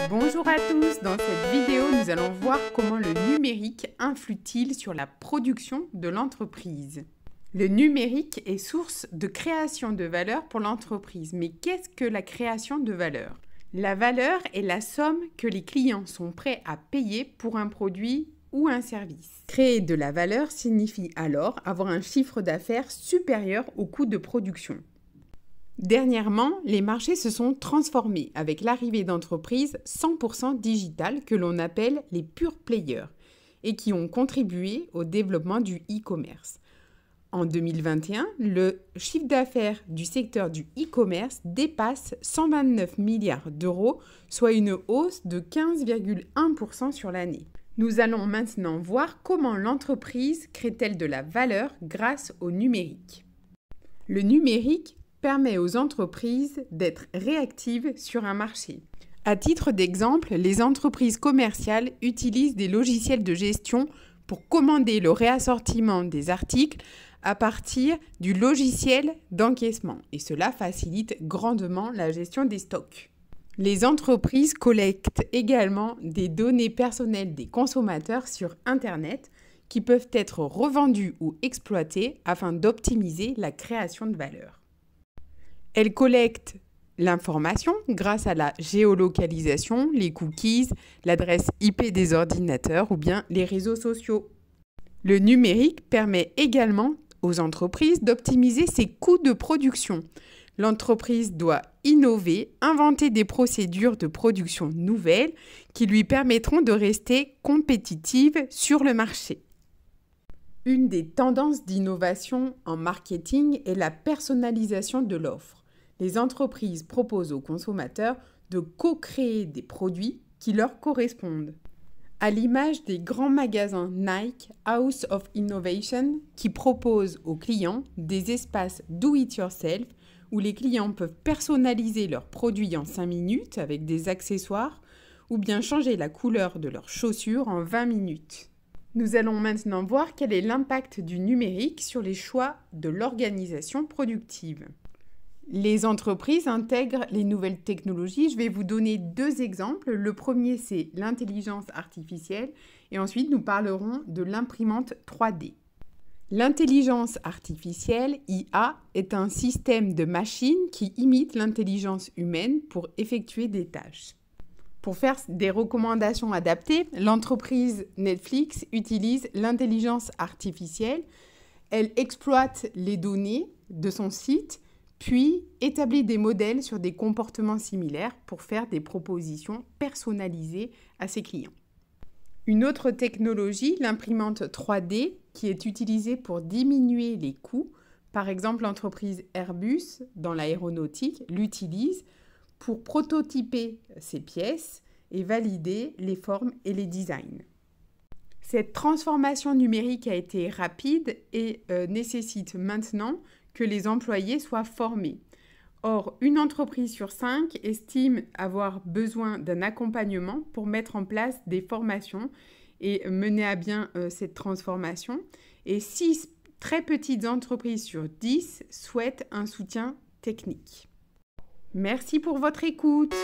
Bonjour à tous, dans cette vidéo nous allons voir comment le numérique influe-t-il sur la production de l'entreprise. Le numérique est source de création de valeur pour l'entreprise, mais qu'est-ce que la création de valeur? La valeur est la somme que les clients sont prêts à payer pour un produit ou un service. Créer de la valeur signifie alors avoir un chiffre d'affaires supérieur au coût de production. Dernièrement, les marchés se sont transformés avec l'arrivée d'entreprises 100% digitales que l'on appelle les pure players et qui ont contribué au développement du e-commerce. En 2021, le chiffre d'affaires du secteur du e-commerce dépasse 129 milliards d'euros, soit une hausse de 15,1% sur l'année. Nous allons maintenant voir comment l'entreprise crée-t-elle de la valeur grâce au numérique. Le numérique permet aux entreprises d'être réactives sur un marché. À titre d'exemple, les entreprises commerciales utilisent des logiciels de gestion pour commander le réassortiment des articles à partir du logiciel d'encaissement et cela facilite grandement la gestion des stocks. Les entreprises collectent également des données personnelles des consommateurs sur Internet qui peuvent être revendues ou exploitées afin d'optimiser la création de valeur. Elles collectent l'information grâce à la géolocalisation, les cookies, l'adresse IP des ordinateurs ou bien les réseaux sociaux. Le numérique permet également aux entreprises d'optimiser ses coûts de production. L'entreprise doit innover, inventer des procédures de production nouvelles qui lui permettront de rester compétitive sur le marché. Une des tendances d'innovation en marketing est la personnalisation de l'offre. Les entreprises proposent aux consommateurs de co-créer des produits qui leur correspondent. À l'image des grands magasins Nike, House of Innovation, qui proposent aux clients des espaces do-it-yourself où les clients peuvent personnaliser leurs produits en 5 minutes avec des accessoires ou bien changer la couleur de leurs chaussures en 20 minutes. Nous allons maintenant voir quel est l'impact du numérique sur les choix de l'organisation productive. Les entreprises intègrent les nouvelles technologies. Je vais vous donner deux exemples. Le premier, c'est l'intelligence artificielle et ensuite nous parlerons de l'imprimante 3D. L'intelligence artificielle, IA, est un système de machines qui imite l'intelligence humaine pour effectuer des tâches. Pour faire des recommandations adaptées, l'entreprise Netflix utilise l'intelligence artificielle. Elle exploite les données de son site puis établit des modèles sur des comportements similaires pour faire des propositions personnalisées à ses clients. Une autre technologie, l'imprimante 3D, qui est utilisée pour diminuer les coûts. Par exemple, l'entreprise Airbus, dans l'aéronautique, l'utilise pour prototyper ses pièces et valider les formes et les designs. Cette transformation numérique a été rapide et nécessite maintenant que les employés soient formés. Or, une entreprise sur 5 estime avoir besoin d'un accompagnement pour mettre en place des formations et mener à bien cette transformation. Et 6 très petites entreprises sur 10 souhaitent un soutien technique. Merci pour votre écoute.